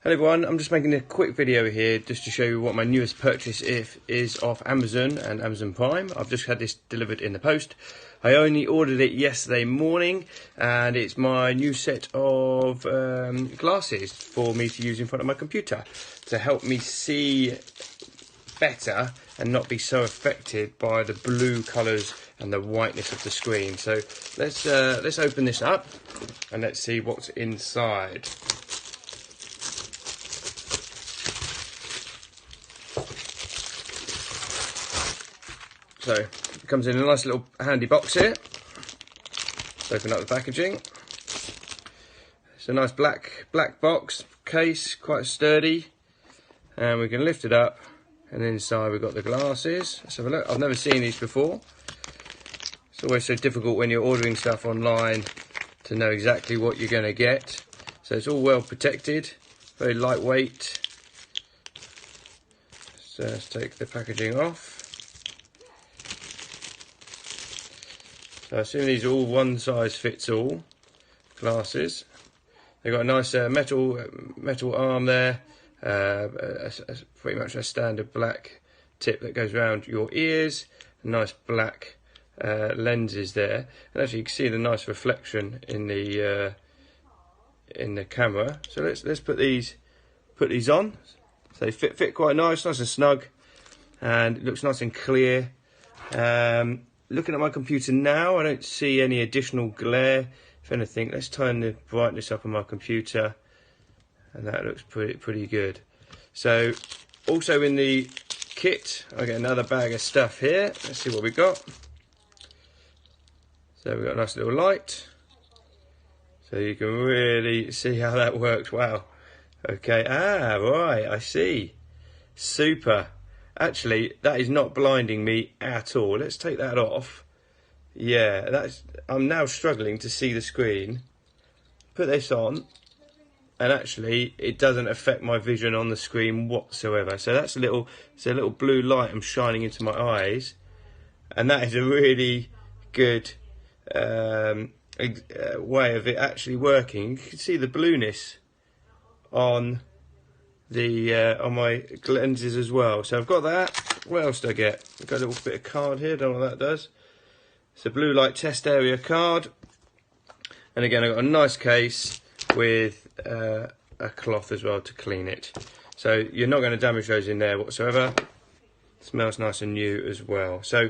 Hello everyone, I'm just making a quick video here just to show you what my newest purchase is off Amazon and Amazon Prime. I've just had this delivered in the post. I only ordered it yesterday morning and it's my new set of glasses for me to use in front of my computer to help me see better and not be so affected by the blue colours and the whiteness of the screen. So let's open this up and let's see what's inside. So it comes in a nice little handy box here. Let's open up the packaging. It's a nice black box case, quite sturdy, and we can lift it up, and inside we've got the glasses. Let's have a look. I've never seen these before. It's always so difficult when you're ordering stuff online to know exactly what you're going to get. So it's all well protected, very lightweight. So let's take the packaging off. So I assume these are all one size fits all glasses. They've got a nice metal arm there, pretty much a standard black tip that goes around your ears. Nice black lenses there, and actually you can see the nice reflection in the camera. So let's put these on. So they fit quite nice and snug, and it looks nice and clear. Looking at my computer now, I don't see any additional glare. If anything, let's turn the brightness up on my computer, and that looks pretty good. So, also in the kit, I get another bag of stuff here. Let's see what we got. So we've got a nice little light, so you can really see how that works. Wow. Okay. Right. I see. Super. Actually, that is not blinding me at all. Let's take that off. Yeah, I'm now struggling to see the screen. Put this on, and actually, it doesn't affect my vision on the screen whatsoever. So it's a little blue light I'm shining into my eyes, and that is a really good way of it actually working. You can see the blueness on on my lenses as well. So I've got that. What else do I get? I've got a little bit of card here. Don't know what that does. It's a blue light test area card, and again I've got a nice case with a cloth as well to clean it. So you're not going to damage those in there whatsoever. It smells nice and new as well. So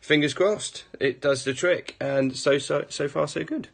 fingers crossed it does the trick, and so far so good.